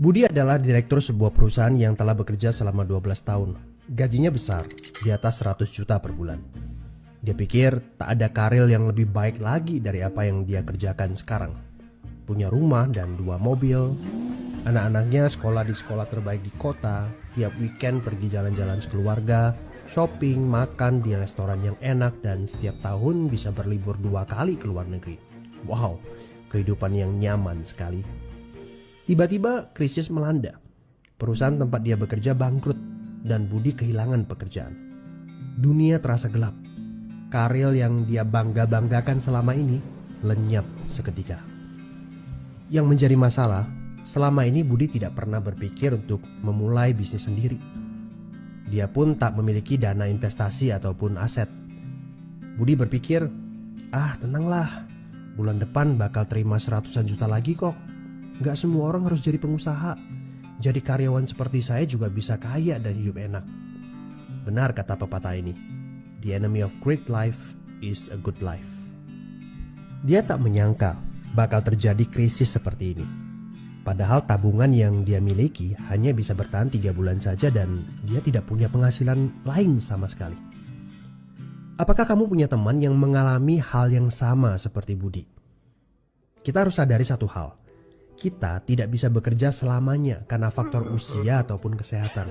Budi adalah direktur sebuah perusahaan yang telah bekerja selama 12 tahun. Gajinya besar, di atas 100 juta per bulan. Dia pikir tak ada karir yang lebih baik lagi dari apa yang dia kerjakan sekarang. Punya rumah dan 2 mobil. Anak-anaknya sekolah di sekolah terbaik di kota. Tiap weekend pergi jalan-jalan sekeluarga, shopping, makan di restoran yang enak, dan setiap tahun bisa berlibur 2 kali ke luar negeri. Wow, kehidupan yang nyaman sekali. Tiba-tiba krisis melanda. Perusahaan tempat dia bekerja bangkrut dan Budi kehilangan pekerjaan. Dunia terasa gelap. Karir yang dia bangga-banggakan selama ini lenyap seketika. Yang menjadi masalah, selama ini Budi tidak pernah berpikir untuk memulai bisnis sendiri. Dia pun tak memiliki dana investasi ataupun aset. Budi berpikir, tenanglah, bulan depan bakal terima 100-an juta lagi kok. Gak semua orang harus jadi pengusaha. Jadi karyawan seperti saya juga bisa kaya dan hidup enak. Benar kata pepatah ini. The enemy of great life is a good life. Dia tak menyangka bakal terjadi krisis seperti ini. Padahal tabungan yang dia miliki hanya bisa bertahan 3 bulan saja dan dia tidak punya penghasilan lain sama sekali. Apakah kamu punya teman yang mengalami hal yang sama seperti Budi? Kita harus sadari satu hal. Kita tidak bisa bekerja selamanya karena faktor usia ataupun kesehatan.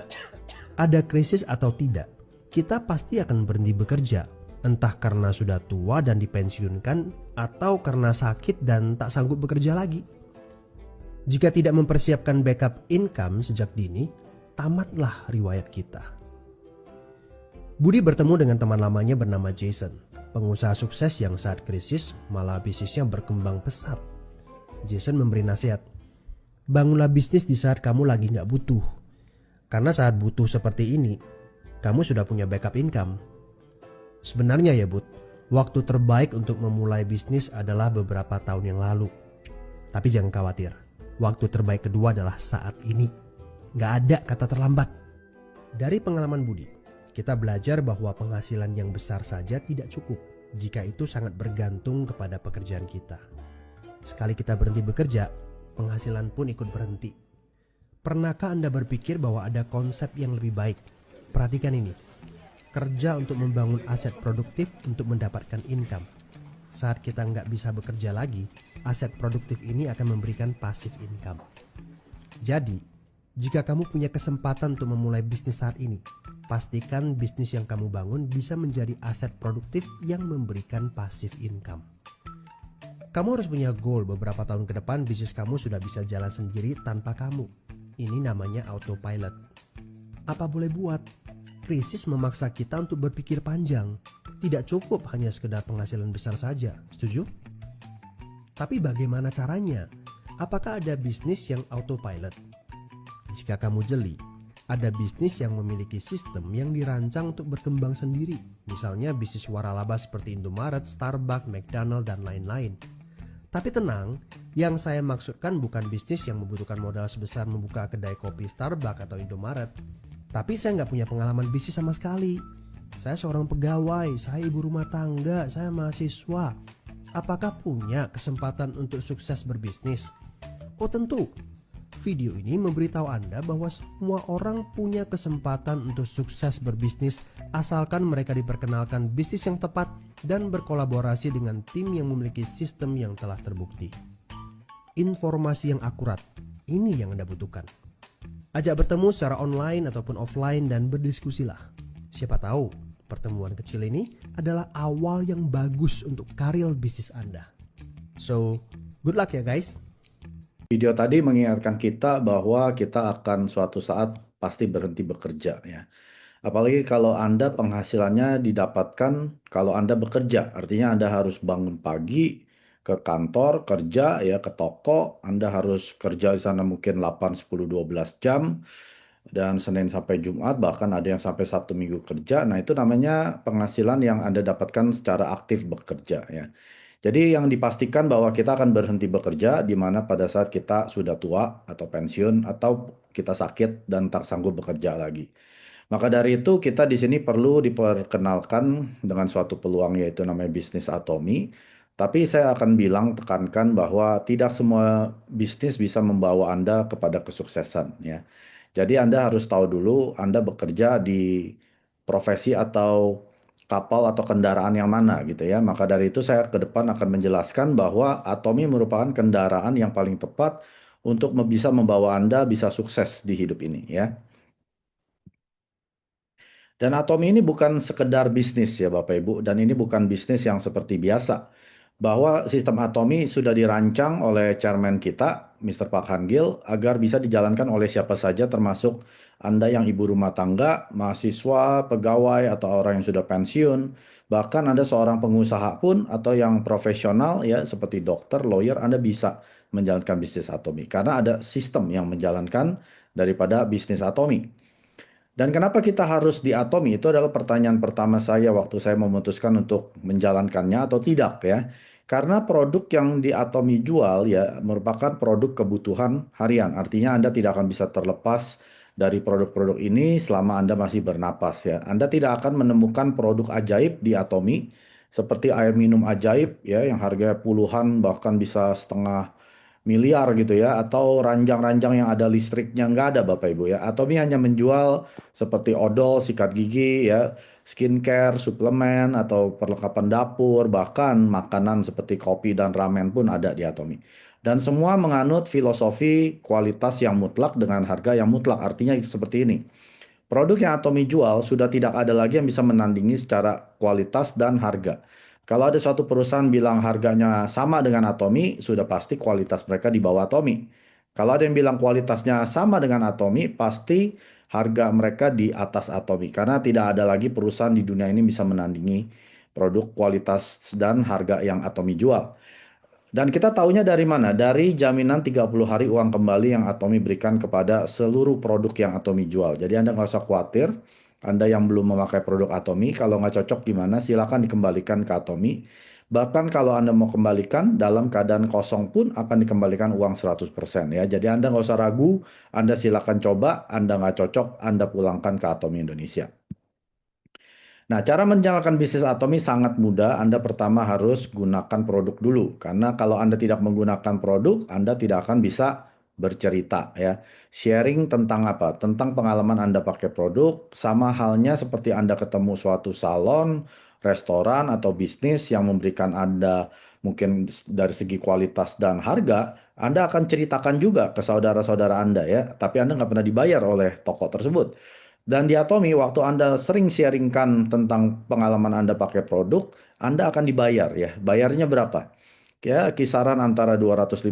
Ada krisis atau tidak, kita pasti akan berhenti bekerja. Entah karena sudah tua dan dipensiunkan, atau karena sakit dan tak sanggup bekerja lagi. Jika tidak mempersiapkan backup income sejak dini, tamatlah riwayat kita. Budi bertemu dengan teman lamanya bernama Jason, pengusaha sukses yang saat krisis malah bisnisnya berkembang pesat. Jason memberi nasihat, bangunlah bisnis di saat kamu lagi gak butuh. Karena saat butuh seperti ini, kamu sudah punya backup income. Sebenarnya ya Bud, waktu terbaik untuk memulai bisnis adalah beberapa tahun yang lalu. Tapi jangan khawatir, waktu terbaik kedua adalah saat ini. Gak ada kata terlambat. Dari pengalaman Budi, kita belajar bahwa penghasilan yang besar saja tidak cukup jika itu sangat bergantung kepada pekerjaan kita. Sekali kita berhenti bekerja, penghasilan pun ikut berhenti. Pernahkah Anda berpikir bahwa ada konsep yang lebih baik? Perhatikan ini. Kerja untuk membangun aset produktif untuk mendapatkan income. Saat kita nggak bisa bekerja lagi, aset produktif ini akan memberikan passive income. Jadi, jika kamu punya kesempatan untuk memulai bisnis saat ini, pastikan bisnis yang kamu bangun bisa menjadi aset produktif yang memberikan passive income. Kamu harus punya goal beberapa tahun ke depan bisnis kamu sudah bisa jalan sendiri tanpa kamu. Ini namanya autopilot. Apa boleh buat? Krisis memaksa kita untuk berpikir panjang. Tidak cukup hanya sekedar penghasilan besar saja. Setuju? Tapi bagaimana caranya? Apakah ada bisnis yang autopilot? Jika kamu jeli, ada bisnis yang memiliki sistem yang dirancang untuk berkembang sendiri. Misalnya bisnis waralaba seperti Indomaret, Starbucks, McDonald, dan lain-lain. Tapi tenang, yang saya maksudkan bukan bisnis yang membutuhkan modal sebesar membuka kedai kopi Starbucks atau Indomaret. Tapi saya nggak punya pengalaman bisnis sama sekali. Saya seorang pegawai, saya ibu rumah tangga, saya mahasiswa. Apakah punya kesempatan untuk sukses berbisnis? Oh tentu. Video ini memberitahu Anda bahwa semua orang punya kesempatan untuk sukses berbisnis asalkan mereka diperkenalkan bisnis yang tepat dan berkolaborasi dengan tim yang memiliki sistem yang telah terbukti. Informasi yang akurat, ini yang Anda butuhkan. Ajak bertemu secara online ataupun offline dan berdiskusilah. Siapa tahu pertemuan kecil ini adalah awal yang bagus untuk karir bisnis Anda. So, good luck ya guys. Video tadi mengingatkan kita bahwa kita akan suatu saat pasti berhenti bekerja ya. Apalagi kalau Anda penghasilannya didapatkan kalau Anda bekerja, artinya Anda harus bangun pagi ke kantor kerja ya, ke toko, Anda harus kerja di sana mungkin 8, 10, 12 jam dan Senin sampai Jumat, bahkan ada yang sampai Sabtu Minggu kerja. Nah, itu namanya penghasilan yang Anda dapatkan secara aktif bekerja ya. Jadi yang dipastikan bahwa kita akan berhenti bekerja di mana pada saat kita sudah tua atau pensiun atau kita sakit dan tak sanggup bekerja lagi. Maka dari itu kita di sini perlu diperkenalkan dengan suatu peluang yaitu namanya bisnis atomi. Tapi saya akan bilang, tekankan bahwa tidak semua bisnis bisa membawa Anda kepada kesuksesan ya. Jadi Anda harus tahu dulu Anda bekerja di profesi atau kapal atau kendaraan yang mana gitu ya. Maka dari itu saya ke depan akan menjelaskan bahwa Atomi merupakan kendaraan yang paling tepat untuk bisa membawa Anda bisa sukses di hidup ini ya. Dan Atomi ini bukan sekedar bisnis ya Bapak Ibu, dan ini bukan bisnis yang seperti biasa. Bahwa sistem Atomi sudah dirancang oleh chairman kita, Mr. Park Han-gil, agar bisa dijalankan oleh siapa saja termasuk Anda yang ibu rumah tangga, mahasiswa, pegawai, atau orang yang sudah pensiun. Bahkan Anda seorang pengusaha pun atau yang profesional ya seperti dokter, lawyer, Anda bisa menjalankan bisnis Atomi. Karena ada sistem yang menjalankan daripada bisnis Atomi. Dan kenapa kita harus diatomi? Itu adalah pertanyaan pertama saya waktu saya memutuskan untuk menjalankannya atau tidak ya. Karena produk yang diatomi jual ya merupakan produk kebutuhan harian. Artinya Anda tidak akan bisa terlepas dari produk-produk ini selama Anda masih bernapas ya. Anda tidak akan menemukan produk ajaib di atomi seperti air minum ajaib ya yang harganya puluhan bahkan bisa setengah miliar gitu ya, atau ranjang-ranjang yang ada listriknya nggak ada Bapak Ibu ya. Atomi hanya menjual seperti odol, sikat gigi ya, skincare, suplemen atau perlengkapan dapur, bahkan makanan seperti kopi dan ramen pun ada di Atomi. Dan semua menganut filosofi kualitas yang mutlak dengan harga yang mutlak. Artinya seperti ini. Produk yang Atomi jual sudah tidak ada lagi yang bisa menandingi secara kualitas dan harga. Kalau ada suatu perusahaan bilang harganya sama dengan Atomi, sudah pasti kualitas mereka di bawah Atomi. Kalau ada yang bilang kualitasnya sama dengan Atomi, pasti harga mereka di atas Atomi. Karena tidak ada lagi perusahaan di dunia ini bisa menandingi produk kualitas dan harga yang Atomi jual. Dan kita tahunya dari mana? Dari jaminan 30 hari uang kembali yang Atomi berikan kepada seluruh produk yang Atomi jual. Jadi Anda nggak usah khawatir, Anda yang belum memakai produk Atomi, kalau nggak cocok gimana, silakan dikembalikan ke Atomi. Bahkan kalau Anda mau kembalikan, dalam keadaan kosong pun akan dikembalikan uang 100% ya. Jadi Anda nggak usah ragu, Anda silakan coba, Anda nggak cocok, Anda pulangkan ke Atomi Indonesia. Nah, cara menjalankan bisnis Atomi sangat mudah. Anda pertama harus gunakan produk dulu. Karena kalau Anda tidak menggunakan produk, Anda tidak akan bisa bercerita ya. Sharing tentang apa? Tentang pengalaman Anda pakai produk, sama halnya seperti Anda ketemu suatu salon, restoran, atau bisnis yang memberikan Anda mungkin dari segi kualitas dan harga, Anda akan ceritakan juga ke saudara-saudara Anda ya. Tapi Anda nggak pernah dibayar oleh toko tersebut. Dan di Atomi, waktu Anda sering sharingkan tentang pengalaman Anda pakai produk, Anda akan dibayar ya. Bayarnya berapa? Ya, kisaran antara 250.000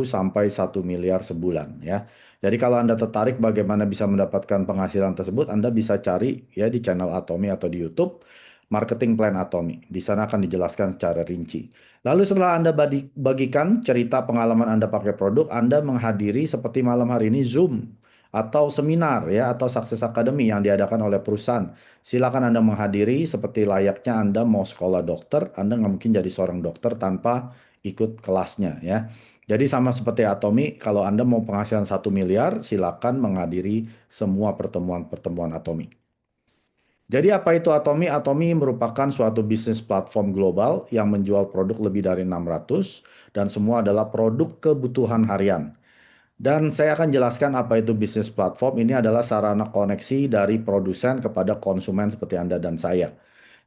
sampai 1 miliar sebulan ya. Jadi kalau Anda tertarik bagaimana bisa mendapatkan penghasilan tersebut, Anda bisa cari ya di channel Atomi atau di YouTube Marketing Plan Atomi. Di sana akan dijelaskan secara rinci. Lalu setelah Anda bagikan cerita pengalaman Anda pakai produk, Anda menghadiri seperti malam hari ini Zoom atau seminar ya atau Success Academy yang diadakan oleh perusahaan. Silakan Anda menghadiri seperti layaknya Anda mau sekolah dokter, Anda nggak mungkin jadi seorang dokter tanpa ikut kelasnya ya. Jadi sama seperti Atomi, kalau Anda mau penghasilan 1 miliar, silakan menghadiri semua pertemuan-pertemuan Atomi. Jadi apa itu Atomi? Atomi merupakan suatu bisnis platform global yang menjual produk lebih dari 600 dan semua adalah produk kebutuhan harian. Dan saya akan jelaskan apa itu bisnis platform. Ini adalah sarana koneksi dari produsen kepada konsumen seperti Anda dan saya.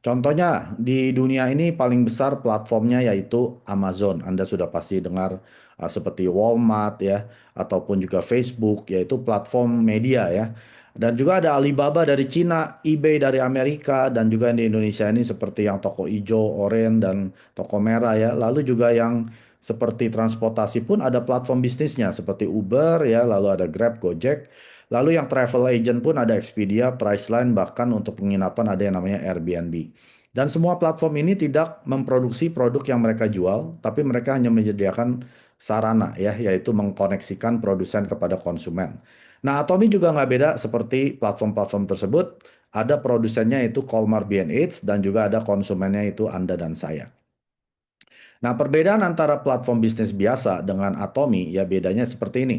Contohnya di dunia ini paling besar platformnya yaitu Amazon. Anda sudah pasti dengar seperti Walmart ya, ataupun juga Facebook, yaitu platform media ya. Dan juga ada Alibaba dari Cina, eBay dari Amerika, dan juga di Indonesia ini seperti yang toko ijo, oren, dan toko merah ya. Lalu juga yang seperti transportasi pun ada platform bisnisnya seperti Uber ya, lalu ada Grab, Gojek. Lalu yang travel agent pun ada Expedia, Priceline, bahkan untuk penginapan ada yang namanya Airbnb. Dan semua platform ini tidak memproduksi produk yang mereka jual, tapi mereka hanya menyediakan sarana ya, yaitu mengkoneksikan produsen kepada konsumen. Nah, Atomi juga nggak beda seperti platform-platform tersebut. Ada produsennya itu Colmar B&H dan juga ada konsumennya itu Anda dan saya. Nah, perbedaan antara platform bisnis biasa dengan Atomi ya bedanya seperti ini.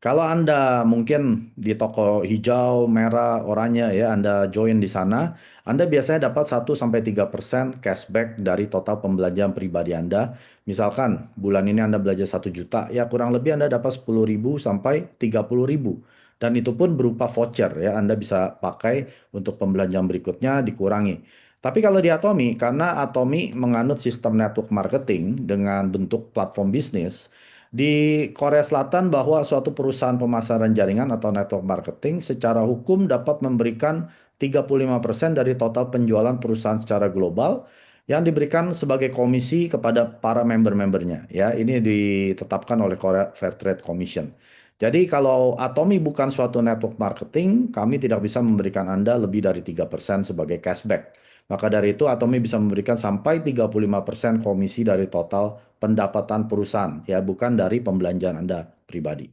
Kalau Anda mungkin di toko hijau, merah, oranye ya, Anda join di sana, Anda biasanya dapat 1-3% cashback dari total pembelanjaan pribadi Anda. Misalkan bulan ini Anda belanja 1 juta, ya kurang lebih Anda dapat 10.000 sampai 30.000. Dan itu pun berupa voucher ya, Anda bisa pakai untuk pembelanjaan berikutnya dikurangi. Tapi kalau di Atomi, karena Atomi menganut sistem network marketing dengan bentuk platform bisnis, di Korea Selatan bahwa suatu perusahaan pemasaran jaringan atau network marketing secara hukum dapat memberikan 35% dari total penjualan perusahaan secara global yang diberikan sebagai komisi kepada para member-membernya. Ya, ini ditetapkan oleh Korea Fair Trade Commission. Jadi kalau Atomi bukan suatu network marketing, kami tidak bisa memberikan Anda lebih dari 3% sebagai cashback. Maka dari itu Atomi bisa memberikan sampai 35% komisi dari total pendapatan perusahaan, ya bukan dari pembelanjaan Anda pribadi.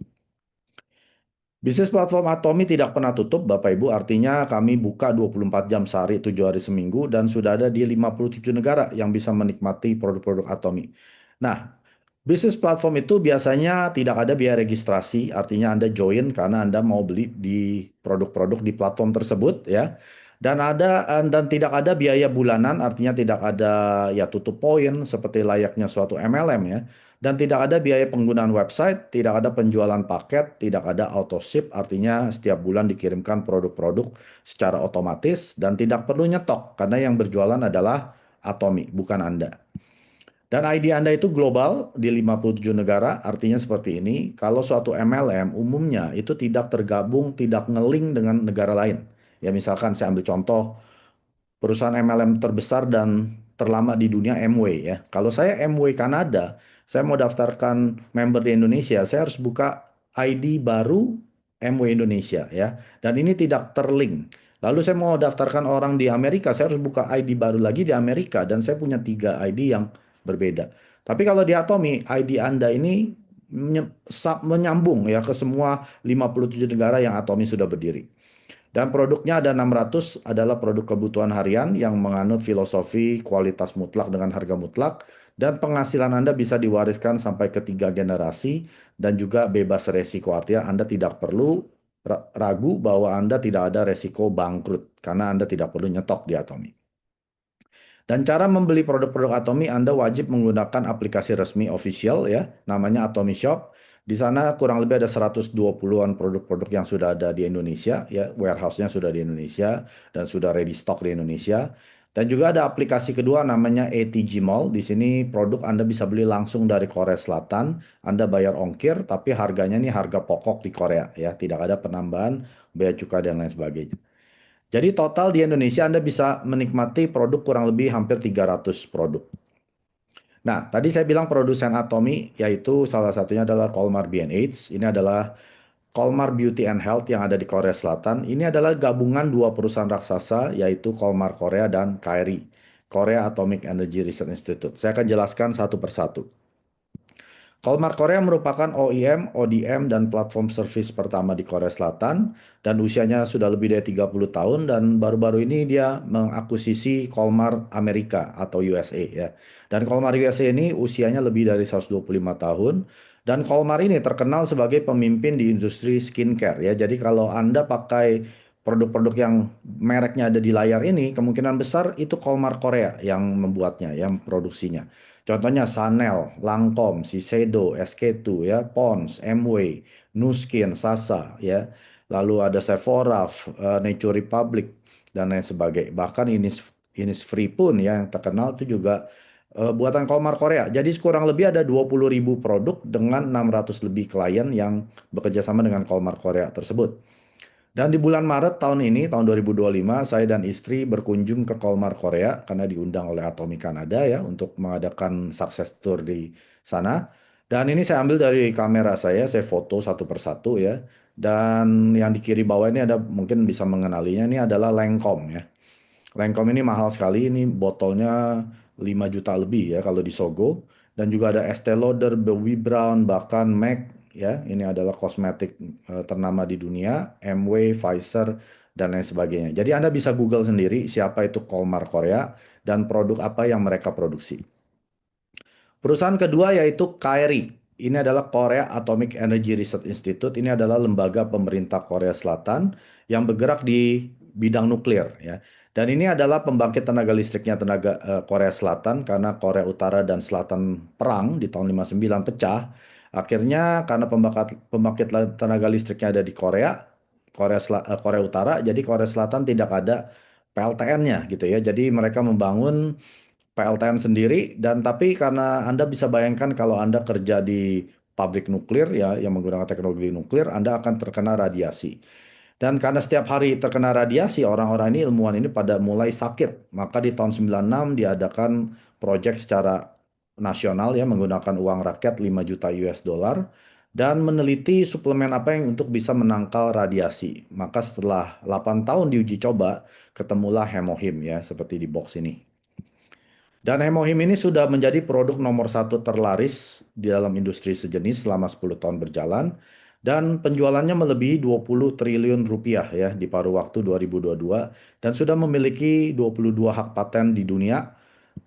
Bisnis platform Atomi tidak pernah tutup, Bapak Ibu. Artinya kami buka 24 jam sehari, 7 hari seminggu, dan sudah ada di 57 negara yang bisa menikmati produk-produk Atomi. Nah, bisnis platform itu biasanya tidak ada biaya registrasi, artinya Anda join karena Anda mau beli di produk-produk di platform tersebut ya. Dan tidak ada biaya bulanan, artinya tidak ada ya tutup poin seperti layaknya suatu MLM ya. Dan tidak ada biaya penggunaan website, tidak ada penjualan paket, tidak ada auto ship, artinya setiap bulan dikirimkan produk-produk secara otomatis dan tidak perlu nyetok karena yang berjualan adalah Atomi, bukan Anda. Dan ID Anda itu global di 57 negara, artinya seperti ini. Kalau suatu MLM umumnya itu tidak tergabung, tidak ngeling dengan negara lain. Ya misalkan saya ambil contoh, perusahaan MLM terbesar dan terlama di dunia MW ya. Kalau saya MW Kanada, saya mau daftarkan member di Indonesia, saya harus buka ID baru MW Indonesia ya. Dan ini tidak terlink. Lalu saya mau daftarkan orang di Amerika, saya harus buka ID baru lagi di Amerika dan saya punya 3 ID yang berbeda. Tapi kalau di Atomi, ID Anda ini menyambung ya ke semua 57 negara yang Atomi sudah berdiri. Dan produknya ada 600 adalah produk kebutuhan harian yang menganut filosofi kualitas mutlak dengan harga mutlak dan penghasilan Anda bisa diwariskan sampai ke 3 generasi dan juga bebas resiko. Artinya Anda tidak perlu ragu bahwa Anda tidak ada resiko bangkrut karena Anda tidak perlu nyetok di Atomi. Dan cara membeli produk-produk Atomi, Anda wajib menggunakan aplikasi resmi official ya, namanya Atomi Shop. Di sana kurang lebih ada 120-an produk-produk yang sudah ada di Indonesia, ya, warehouse-nya sudah di Indonesia dan sudah ready stock di Indonesia. Dan juga ada aplikasi kedua namanya ATG Mall. Di sini produk Anda bisa beli langsung dari Korea Selatan. Anda bayar ongkir, tapi harganya ini harga pokok di Korea, ya, tidak ada penambahan bea cukai dan lain sebagainya. Jadi total di Indonesia Anda bisa menikmati produk kurang lebih hampir 300 produk. Nah, tadi saya bilang produsen Atomi, yaitu salah satunya adalah Colmar B&H. Ini adalah Colmar Beauty and Health yang ada di Korea Selatan. Ini adalah gabungan dua perusahaan raksasa, yaitu Colmar Korea dan KRI, Korea Atomic Energy Research Institute. Saya akan jelaskan satu persatu. Kolmar Korea merupakan OEM, ODM, dan platform service pertama di Korea Selatan dan usianya sudah lebih dari 30 tahun dan baru-baru ini dia mengakuisisi Kolmar Amerika atau USA ya. Dan Kolmar USA ini usianya lebih dari 125 tahun dan Kolmar ini terkenal sebagai pemimpin di industri skincare ya. Jadi kalau Anda pakai produk-produk yang mereknya ada di layar ini, kemungkinan besar itu Kolmar Korea yang membuatnya, yang produksinya. Contohnya Chanel, Lancome, Shiseido, SK2 ya, Pond's, Amway, Nu Skin, Sasa ya. Lalu ada Sephora, Nature Republic dan lain sebagainya. Bahkan Innisfree pun ya yang terkenal itu juga buatan Kolmar Korea. Jadi kurang lebih ada 20.000 produk dengan 600 lebih klien yang bekerja sama dengan Kolmar Korea tersebut. Dan di bulan Maret tahun ini, tahun 2025, saya dan istri berkunjung ke Kolmar, Korea karena diundang oleh Atomi Kanada ya untuk mengadakan success tour di sana. Dan ini saya ambil dari kamera saya foto satu persatu ya. Dan yang di kiri bawah ini ada mungkin bisa mengenalinya, ini adalah Lancome ya. Lancome ini mahal sekali, ini botolnya 5 juta lebih ya kalau di Sogo. Dan juga ada Estée Lauder, Bobbi Brown, bahkan MAC ya. Ini adalah kosmetik ternama di dunia, Amway, Pfizer, dan lain sebagainya. Jadi Anda bisa Google sendiri siapa itu Kolmar Korea dan produk apa yang mereka produksi. Perusahaan kedua yaitu KRI. ini adalah Korea Atomic Energy Research Institute. Ini adalah lembaga pemerintah Korea Selatan yang bergerak di bidang nuklir ya. Dan ini adalah pembangkit tenaga listriknya Korea Selatan karena Korea Utara dan Selatan perang di tahun 59 pecah. Akhirnya karena pembangkit tenaga listriknya ada di Korea Utara, jadi Korea Selatan tidak ada PLTN-nya gitu ya. Jadi mereka membangun PLTN sendiri dan tapi karena Anda bisa bayangkan kalau Anda kerja di pabrik nuklir ya yang menggunakan teknologi nuklir, Anda akan terkena radiasi. Dan karena setiap hari terkena radiasi, orang-orang ini ilmuwan ini pada mulai sakit. Maka di tahun 96 diadakan proyek secara nasional ya menggunakan uang rakyat 5 juta US dollar dan meneliti suplemen apa yang untuk bisa menangkal radiasi. Maka setelah 8 tahun diuji coba, ketemulah Hemohim ya seperti di box ini. Dan Hemohim ini sudah menjadi produk nomor satu terlaris di dalam industri sejenis selama 10 tahun berjalan. Dan penjualannya melebihi 20 triliun rupiah ya di paruh waktu 2022. Dan sudah memiliki 22 hak paten di dunia.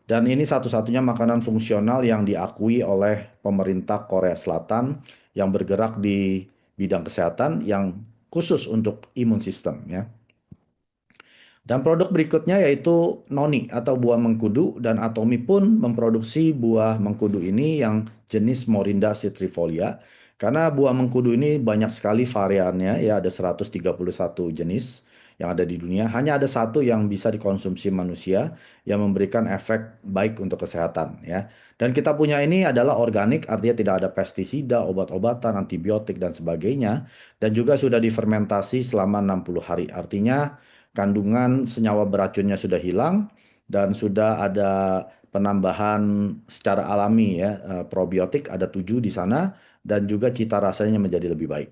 Dan ini satu-satunya makanan fungsional yang diakui oleh pemerintah Korea Selatan yang bergerak di bidang kesehatan yang khusus untuk imun sistem ya. Dan produk berikutnya yaitu noni atau buah mengkudu dan Atomi pun memproduksi buah mengkudu ini yang jenis Morinda citrifolia. Karena buah mengkudu ini banyak sekali variannya ya ada 131 jenis yang ada di dunia. Hanya ada satu yang bisa dikonsumsi manusia yang memberikan efek baik untuk kesehatan ya. Dan kita punya ini adalah organik artinya tidak ada pestisida, obat-obatan, antibiotik dan sebagainya. Dan juga sudah difermentasi selama 60 hari. Artinya kandungan senyawa beracunnya sudah hilang dan sudah ada penambahan secara alami ya probiotik ada 7 di sana dan juga cita rasanya menjadi lebih baik.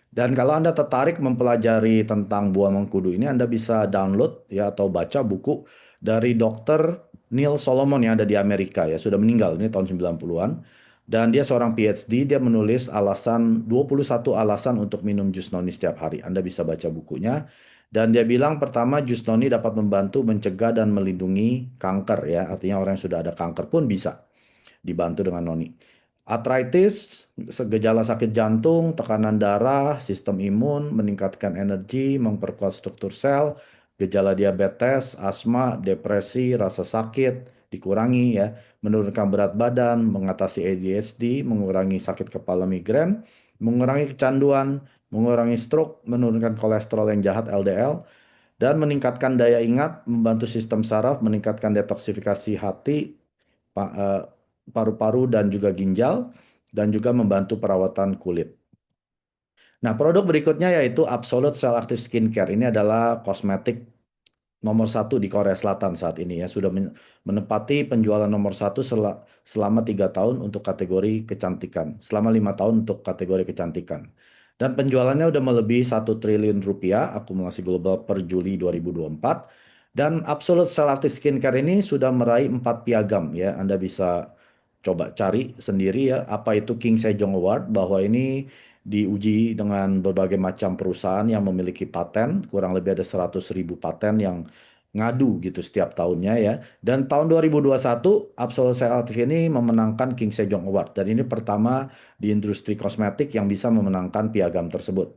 Dan kalau Anda tertarik mempelajari tentang buah mengkudu ini, Anda bisa download ya atau baca buku dari Dr. Neil Solomon yang ada di Amerika ya, sudah meninggal ini tahun 90-an. Dan dia seorang PhD, dia menulis 21 alasan untuk minum jus noni setiap hari. Anda bisa baca bukunya. Dan dia bilang pertama jus noni dapat membantu mencegah dan melindungi kanker ya. Artinya orang yang sudah ada kanker pun bisa dibantu dengan noni. Arthritis, gejala sakit jantung, tekanan darah, sistem imun, meningkatkan energi, memperkuat struktur sel, gejala diabetes, asma, depresi, rasa sakit, dikurangi ya, menurunkan berat badan, mengatasi ADHD, mengurangi sakit kepala migrain, mengurangi kecanduan, mengurangi stroke, menurunkan kolesterol yang jahat LDL, dan meningkatkan daya ingat, membantu sistem saraf, meningkatkan detoksifikasi hati, paru-paru dan juga ginjal, dan juga membantu perawatan kulit. Nah, produk berikutnya yaitu Absolute Cell Active Skincare. Ini adalah kosmetik nomor satu di Korea Selatan saat ini ya. Sudah menempati penjualan nomor satu selama 3 tahun untuk kategori kecantikan. Selama 5 tahun untuk kategori kecantikan. Dan penjualannya udah melebihi 1 triliun rupiah akumulasi global per Juli 2024. Dan Absolute Cell Active Skincare ini sudah meraih 4 piagam ya. Anda bisa coba cari sendiri ya apa itu King Sejong Award, bahwa ini diuji dengan berbagai macam perusahaan yang memiliki paten, kurang lebih ada 100.000 paten yang ngadu gitu setiap tahunnya ya. Dan tahun 2021 Absolut Active ini memenangkan King Sejong Award dan ini pertama di industri kosmetik yang bisa memenangkan piagam tersebut.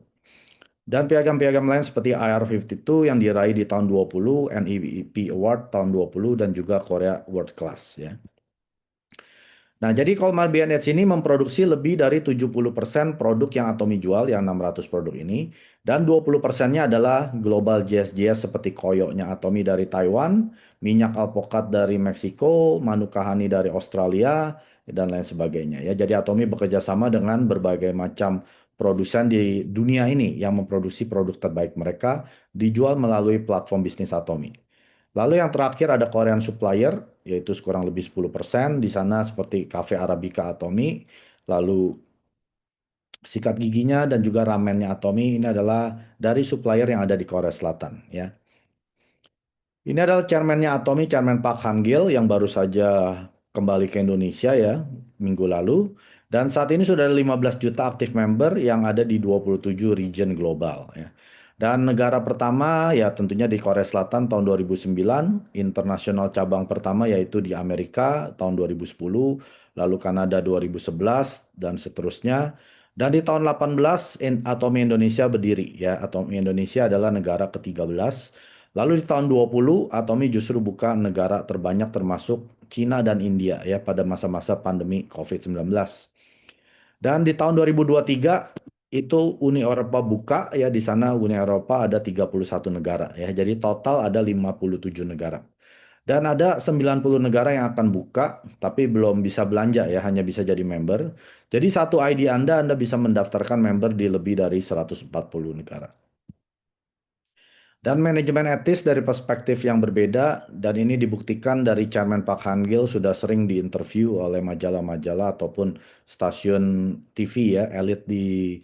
Dan piagam-piagam lain seperti IR52 yang diraih di tahun 20, NEP Award tahun 20 dan juga Korea World Class ya. Nah, jadi Colmar B&H ini memproduksi lebih dari 70% produk yang Atomi jual, yang 600 produk ini. Dan 20%-nya adalah global JS seperti koyoknya Atomi dari Taiwan, minyak alpukat dari Meksiko, manuka honey dari Australia, dan lain sebagainya. Ya, jadi Atomi bekerja sama dengan berbagai macam produsen di dunia ini yang memproduksi produk terbaik mereka, dijual melalui platform bisnis Atomi. Lalu yang terakhir ada Korean supplier, yaitu kurang lebih 10%. Di sana seperti Cafe Arabica Atomi, lalu sikat giginya dan juga ramennya Atomi ini adalah dari supplier yang ada di Korea Selatan ya. Ini adalah chairman-nya Atomi, Chairman Park Han-gil yang baru saja kembali ke Indonesia ya minggu lalu. Dan saat ini sudah ada 15 juta aktif member yang ada di 27 region global ya. Dan negara pertama ya tentunya di Korea Selatan tahun 2009, internasional cabang pertama yaitu di Amerika tahun 2010, lalu Kanada 2011 dan seterusnya. Dan di tahun 18 Atomi Indonesia berdiri ya. Atomi Indonesia adalah negara ke-13. Lalu di tahun 20 Atomi justru buka negara terbanyak termasuk Cina dan India ya pada masa-masa pandemi COVID-19. Dan di tahun 2023 itu Uni Eropa buka ya, di sana Uni Eropa ada 31 negara ya. Jadi total ada 57 negara. Dan ada 90 negara yang akan buka tapi belum bisa belanja ya, hanya bisa jadi member. Jadi satu ID Anda bisa mendaftarkan member di lebih dari 140 negara. Dan manajemen etis dari perspektif yang berbeda, dan ini dibuktikan dari Chairman Park Han-gil sudah sering diinterview oleh majalah-majalah ataupun stasiun TV ya, elit di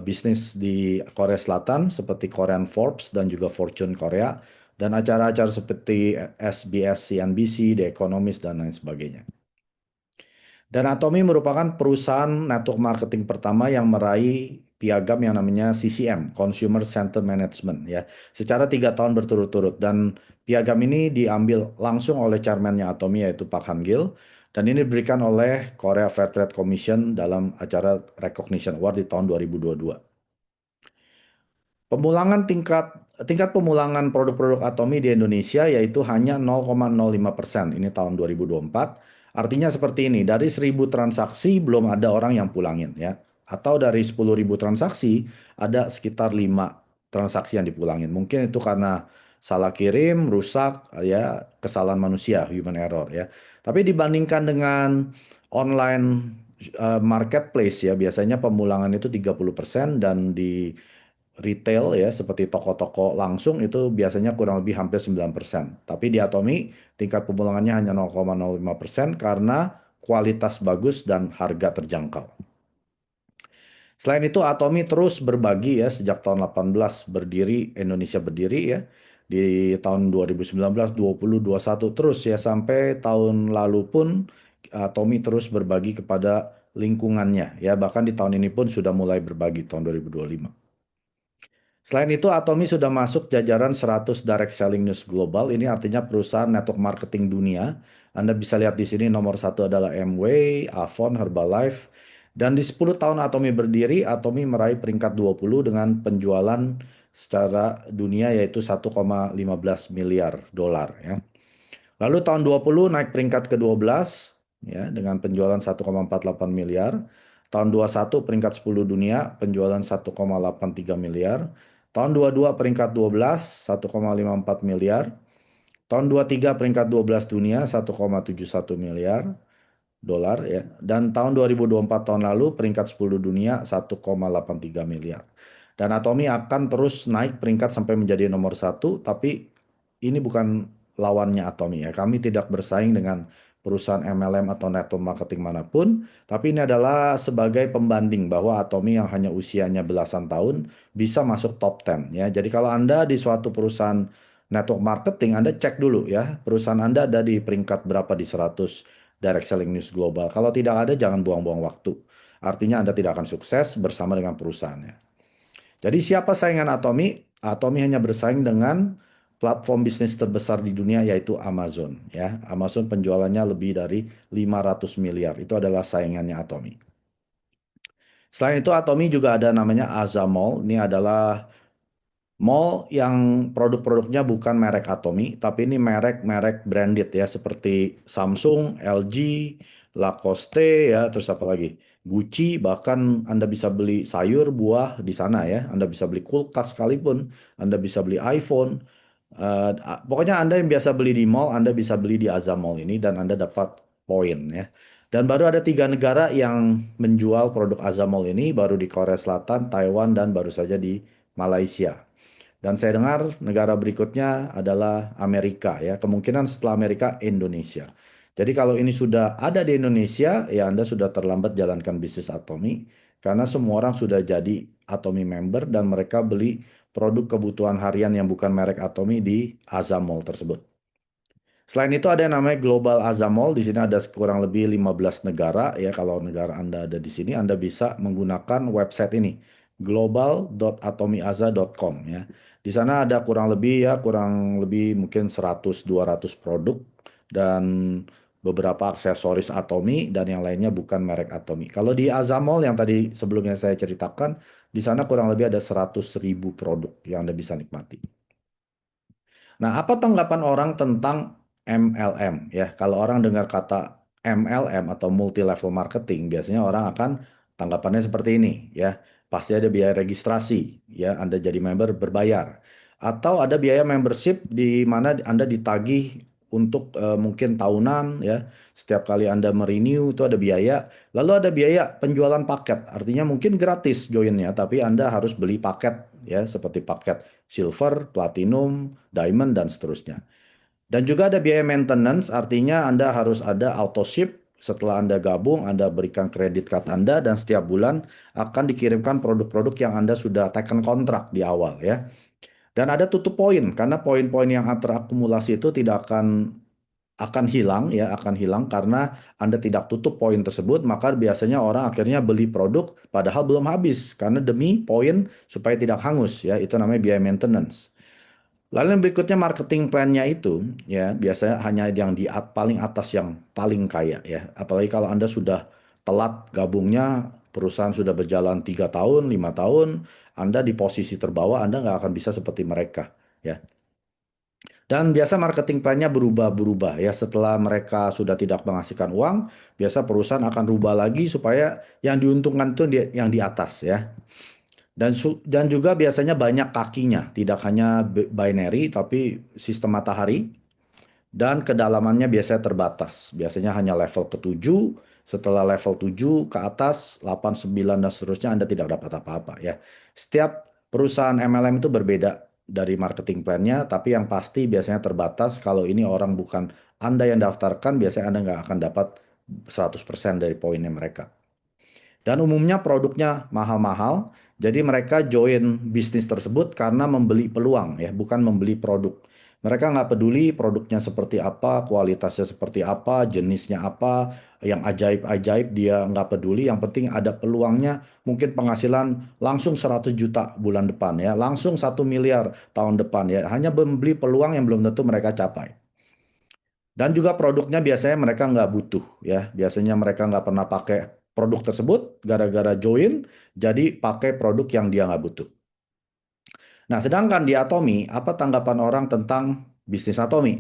bisnis di Korea Selatan seperti Korean Forbes dan juga Fortune Korea, dan acara-acara seperti SBS, CNBC, The Economist, dan lain sebagainya. Dan Atomi merupakan perusahaan network marketing pertama yang meraih piagam yang namanya CCM, Consumer Center Management ya, secara 3 tahun berturut-turut. Dan piagam ini diambil langsung oleh chairman-nya Atomi yaitu Park Han-gil, dan ini diberikan oleh Korea Fair Trade Commission dalam acara Recognition Award di tahun 2022. Tingkat pemulangan produk-produk Atomi di Indonesia yaitu hanya 0,05%. Ini tahun 2024. Artinya seperti ini, dari 1.000 transaksi belum ada orang yang pulangin ya. Atau dari 10.000 transaksi ada sekitar 5 transaksi yang dipulangin. Mungkin itu karena salah kirim, rusak ya, kesalahan manusia, human error ya. Tapi dibandingkan dengan online marketplace ya, biasanya pemulangan itu 30% dan di retail ya seperti toko-toko langsung itu biasanya kurang lebih hampir 9%. Tapi di Atomi tingkat pemulangannya hanya 0,05% karena kualitas bagus dan harga terjangkau. Selain itu Atomi terus berbagi ya sejak tahun 18 berdiri, Indonesia berdiri ya. Di tahun 2019, 20, 21 terus ya sampai tahun lalu pun Atomi terus berbagi kepada lingkungannya ya. Bahkan di tahun ini pun sudah mulai berbagi tahun 2025. Selain itu, Atomi sudah masuk jajaran 100 Direct Selling News Global. Ini artinya perusahaan network marketing dunia. Anda bisa lihat di sini nomor 1 adalah Amway, Avon, Herbalife. Dan di 10 tahun Atomi berdiri, Atomi meraih peringkat 20 dengan penjualan secara dunia yaitu 1,15 miliar dolar ya. Lalu tahun 20 naik peringkat ke-12 ya dengan penjualan 1,48 miliar. Tahun 21 peringkat 10 dunia, penjualan 1,83 miliar. Tahun 22 peringkat 12, 1,54 miliar. Tahun 23 peringkat 12 dunia, 1,71 miliar dolar ya. Dan tahun 2024 tahun lalu peringkat 10 dunia 1,83 miliar. Dan Atomi akan terus naik peringkat sampai menjadi nomor 1, tapi ini bukan lawannya Atomi ya. Kami tidak bersaing dengan perusahaan MLM atau network marketing manapun, tapi ini adalah sebagai pembanding bahwa Atomi yang hanya usianya belasan tahun bisa masuk top 10 ya. Jadi kalau Anda di suatu perusahaan network marketing, Anda cek dulu ya, perusahaan Anda ada di peringkat berapa di 100 Direct Selling News Global. Kalau tidak ada, jangan buang-buang waktu. Artinya Anda tidak akan sukses bersama dengan perusahaannya. Jadi siapa saingan Atomi? Atomi hanya bersaing dengan platform bisnis terbesar di dunia yaitu Amazon. Ya, Amazon penjualannya lebih dari 500 miliar. Itu adalah saingannya Atomi. Selain itu Atomi juga ada namanya Aza Mall. Ini adalah mall yang produk-produknya bukan merek Atomi, tapi ini merek-merek branded ya, seperti Samsung, LG, Lacoste ya, terus apa lagi? Gucci, bahkan Anda bisa beli sayur, buah di sana ya. Anda bisa beli kulkas sekalipun, Anda bisa beli iPhone. Pokoknya Anda yang biasa beli di mall, Anda bisa beli di Aza Mall ini dan Anda dapat poin ya. Dan baru ada 3 negara yang menjual produk Aza Mall ini, baru di Korea Selatan, Taiwan, dan baru saja di Malaysia. Dan saya dengar negara berikutnya adalah Amerika ya. Kemungkinan setelah Amerika Indonesia. Jadi kalau ini sudah ada di Indonesia, ya Anda sudah terlambat jalankan bisnis Atomi karena semua orang sudah jadi Atomi member dan mereka beli produk kebutuhan harian yang bukan merek Atomi di Azamol tersebut. Selain itu ada yang namanya Global Azamol. Di sini ada kurang lebih 15 negara ya. Kalau negara Anda ada di sini, Anda bisa menggunakan website ini global.atomiaza.com ya. Di sana ada kurang lebih mungkin 100-200 produk dan beberapa aksesoris Atomi dan yang lainnya bukan merek Atomi. Kalau di Azamol yang tadi sebelumnya saya ceritakan, di sana kurang lebih ada 100.000 produk yang Anda bisa nikmati. Nah, apa tanggapan orang tentang MLM ya? Kalau orang dengar kata MLM atau multi level marketing, biasanya orang akan tanggapannya seperti ini ya. Pasti ada biaya registrasi ya, Anda jadi member berbayar. Atau ada biaya membership di mana Anda ditagih untuk mungkin tahunan ya. Setiap kali Anda merenew itu ada biaya. Lalu ada biaya penjualan paket. Artinya mungkin gratis joinnya, tapi Anda harus beli paket ya, seperti paket silver, platinum, diamond, dan seterusnya. Dan juga ada biaya maintenance, artinya Anda harus ada auto ship. Setelah Anda gabung, Anda berikan kredit card Anda, dan setiap bulan akan dikirimkan produk-produk yang Anda sudah taken kontrak di awal ya. Dan ada tutup poin, karena poin-poin yang terakumulasi itu tidak akan hilang ya, akan hilang karena Anda tidak tutup poin tersebut, maka biasanya orang akhirnya beli produk padahal belum habis karena demi poin supaya tidak hangus ya, itu namanya biaya maintenance. Lalu yang berikutnya marketing plan-nya itu ya biasanya hanya yang di paling atas yang paling kaya ya. Apalagi kalau Anda sudah telat gabungnya, perusahaan sudah berjalan 3 tahun, 5 tahun, Anda di posisi terbawah, Anda nggak akan bisa seperti mereka ya. Dan biasa marketing plan-nya berubah-berubah ya. Setelah mereka sudah tidak menghasilkan uang, biasa perusahaan akan rubah lagi supaya yang diuntungkan itu yang di atas ya. Dan juga biasanya banyak kakinya, tidak hanya binary tapi sistem matahari dan kedalamannya biasanya terbatas. Biasanya hanya level ke-7, setelah level 7 ke atas, 8, 9 dan seterusnya Anda tidak dapat apa-apa ya. Setiap perusahaan MLM itu berbeda dari marketing plan-nya, tapi yang pasti biasanya terbatas. Kalau ini orang bukan Anda yang daftarkan, biasanya Anda nggak akan dapat 100% dari poinnya mereka. Dan umumnya produknya mahal-mahal, jadi mereka join bisnis tersebut karena membeli peluang ya, bukan membeli produk. Mereka nggak peduli produknya seperti apa, kualitasnya seperti apa, jenisnya apa, yang ajaib-ajaib dia nggak peduli. Yang penting ada peluangnya, mungkin penghasilan langsung 100 juta bulan depan ya, langsung 1 miliar tahun depan ya. Hanya membeli peluang yang belum tentu mereka capai. Dan juga produknya biasanya mereka nggak butuh ya. Biasanya mereka nggak pernah pakai produk tersebut gara-gara join, jadi pakai produk yang dia nggak butuh. Nah, sedangkan di Atomi, apa tanggapan orang tentang bisnis Atomi?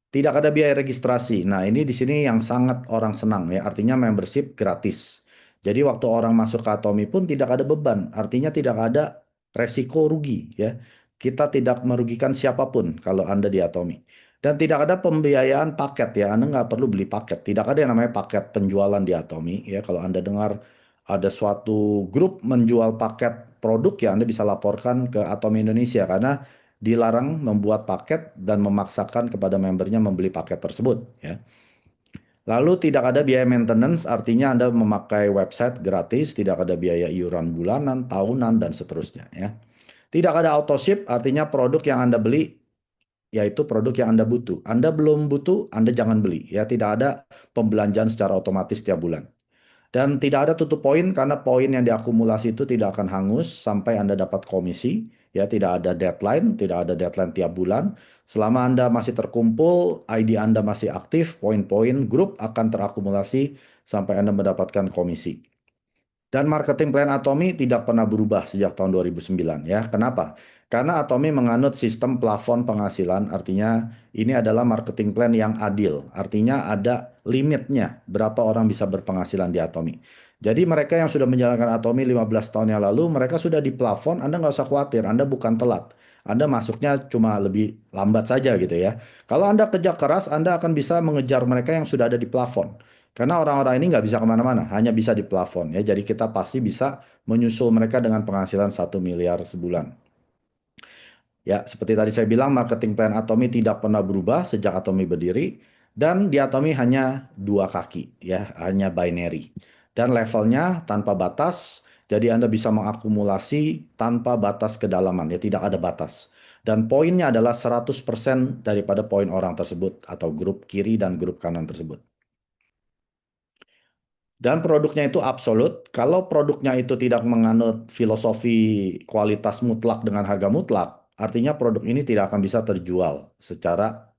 Tidak ada biaya registrasi. Nah, ini di sini yang sangat orang senang ya. Artinya membership gratis. Jadi waktu orang masuk ke Atomi pun tidak ada beban. Artinya tidak ada resiko rugi ya. Kita tidak merugikan siapapun kalau Anda di Atomi. Dan tidak ada pembiayaan paket ya. Anda nggak perlu beli paket. Tidak ada yang namanya paket penjualan di Atomi ya. Kalau Anda dengar ada suatu grup menjual paket produk ya, Anda bisa laporkan ke Atomi Indonesia karena dilarang membuat paket dan memaksakan kepada membernya membeli paket tersebut ya. Lalu tidak ada biaya maintenance, artinya Anda memakai website gratis, tidak ada biaya iuran bulanan, tahunan dan seterusnya ya. Tidak ada auto ship, artinya produk yang Anda beli yaitu produk yang Anda butuh. Anda belum butuh, Anda jangan beli ya. Tidak ada pembelanjaan secara otomatis tiap bulan. Dan tidak ada tutup poin karena poin yang diakumulasi itu tidak akan hangus sampai Anda dapat komisi. Ya, tidak ada deadline tiap bulan. Selama Anda masih terkumpul, ID Anda masih aktif, poin-poin grup akan terakumulasi sampai Anda mendapatkan komisi. Dan marketing plan Atomi tidak pernah berubah sejak tahun 2009 ya. Kenapa? Karena Atomi menganut sistem plafon penghasilan, artinya ini adalah marketing plan yang adil. Artinya ada limitnya berapa orang bisa berpenghasilan di Atomi. Jadi mereka yang sudah menjalankan Atomi 15 tahun yang lalu, mereka sudah di plafon, Anda nggak usah khawatir, Anda bukan telat. Anda masuknya cuma lebih lambat saja gitu ya. Kalau Anda kerja keras, Anda akan bisa mengejar mereka yang sudah ada di plafon. Karena orang-orang ini nggak bisa kemana-mana, hanya bisa di plafon ya. Jadi kita pasti bisa menyusul mereka dengan penghasilan 1 miliar sebulan. Ya, seperti tadi saya bilang, marketing plan Atomi tidak pernah berubah sejak Atomi berdiri. Dan di Atomi hanya 2 kaki, ya, hanya binary. Dan levelnya tanpa batas, jadi Anda bisa mengakumulasi tanpa batas kedalaman, ya tidak ada batas. Dan poinnya adalah 100% daripada poin orang tersebut, atau grup kiri dan grup kanan tersebut. Dan produknya itu absolut. Kalau produknya itu tidak menganut filosofi kualitas mutlak dengan harga mutlak, artinya produk ini tidak akan bisa terjual secara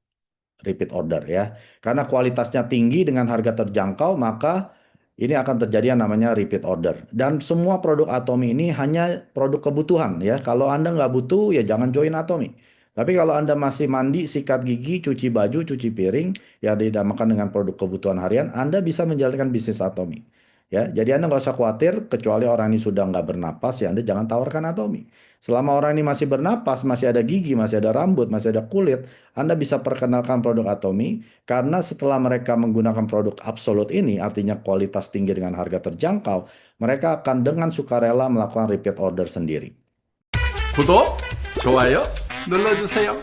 repeat order ya. Karena kualitasnya tinggi dengan harga terjangkau, maka ini akan terjadi yang namanya repeat order. Dan semua produk Atomi ini hanya produk kebutuhan ya. Kalau Anda nggak butuh, ya jangan join Atomi. Tapi kalau Anda masih mandi, sikat gigi, cuci baju, cuci piring, ya dinamakan dengan produk kebutuhan harian, Anda bisa menjalankan bisnis Atomi. Ya, jadi Anda nggak usah khawatir, kecuali orang ini sudah nggak bernapas, ya Anda jangan tawarkan Atomi. Selama orang ini masih bernapas, masih ada gigi, masih ada rambut, masih ada kulit, Anda bisa perkenalkan produk Atomi, karena setelah mereka menggunakan produk absolut ini, artinya kualitas tinggi dengan harga terjangkau, mereka akan dengan sukarela melakukan repeat order sendiri. 구독, 좋아요 눌러주세요.